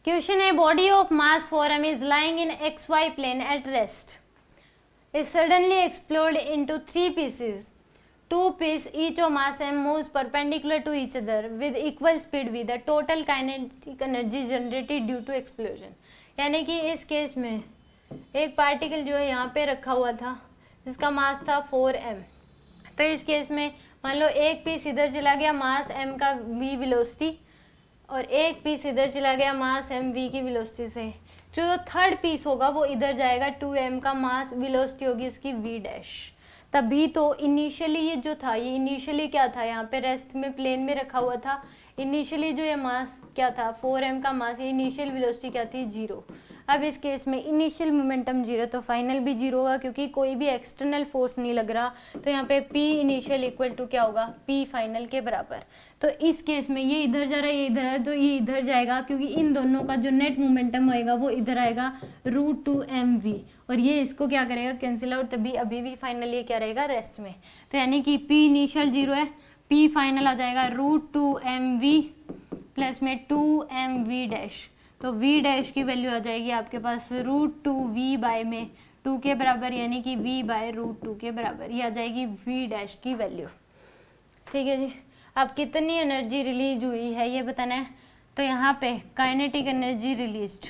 Question है, body of mass 4m is lying in XY plane at rest, is suddenly exploded into 3 pieces. 2 pieces each of mass m moves perpendicular to each other with equal speed v. The total kinetic energy generated due to explosion. यानी कि इस case में एक particle जो है यहाँ पे रखा हुआ था जिसका मास था 4m। तो इस केस में मान लो एक पीस इधर चला गया मास m का v वेलोसिटी, और एक पीस इधर चला गया मास m v की वेलोसिटी से। जो थर्ड पीस होगा वो इधर जाएगा, 2m का मास वेलोसिटी होगी उसकी v डैश। तभी तो इनिशियली ये जो था, ये इनिशियली क्या था, यहाँ पे रेस्ट में प्लेन में रखा हुआ था। इनिशियली जो ये मास क्या था 4m का मास, ये इनिशियल वेलोसिटी क्या थी 0। अब इस केस में इनिशियल मोमेंटम 0 तो फाइनल भी 0 होगा, क्योंकि कोई भी एक्सटर्नल फोर्स नहीं लग रहा। तो यहाँ पे P इनिशियल इक्वल टू क्या होगा, P फाइनल के बराबर। तो इस केस में ये इधर जा रहा है, ये इधर है, तो ये इधर जाएगा, क्योंकि इन दोनों का जो नेट मोमेंटम होएगा वो इधर आएगा √2mv, और ये इसको क्या करेगा, कैंसिल आउट। तभी अभी भी फाइनल ये क्या रहेगा, रेस्ट में। तो यानी कि P इनिशियल 0 है, P फाइनल आ जाएगा √2mv प्लस में 2mv डैश। तो v डैश की वैल्यू आ जाएगी आपके पास √2v बाय में 2 के बराबर, यानी कि v बाय √2 के बराबर। ये आ जाएगी v डैश की वैल्यू। ठीक है जी। अब कितनी एनर्जी रिलीज हुई है ये बताना है। तो यहाँ पे काइनेटिक एनर्जी रिलीज्ड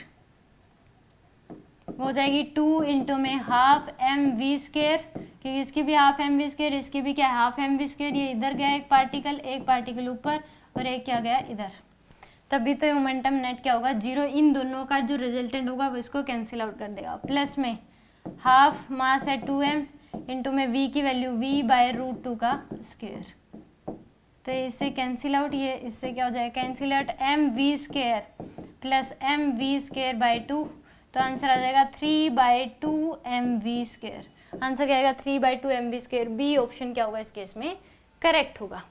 हो जाएगी 2 इंटू में हाफ mv स्क्वायर, क्योंकि इसकी भी हाफ mv स्क्वायर, इसकी भी क्या है हाफ mv स्क्वायर। ये इधर गया एक पार्टिकल ऊपर और एक क्या गया इधर, तभी तो मोमेंटम नेट क्या होगा 0। इन दोनों का जो रिजल्टेंट होगा वो इसको कैंसिल आउट कर देगा। प्लस में हाफ मास है 2m इंटू में v की वैल्यू v बाय √2 का स्क्वायर। तो इससे कैंसिल आउट, ये इससे क्या हो जाएगा cancel out mv square plus mv square by 2। तो आंसर आ जाएगा 3/2 mv स्क्वायर। आंसर क्या आएगा 3/2 mv स्क्वायर। बी ऑप्शन क्या होगा इस केस में करेक्ट होगा।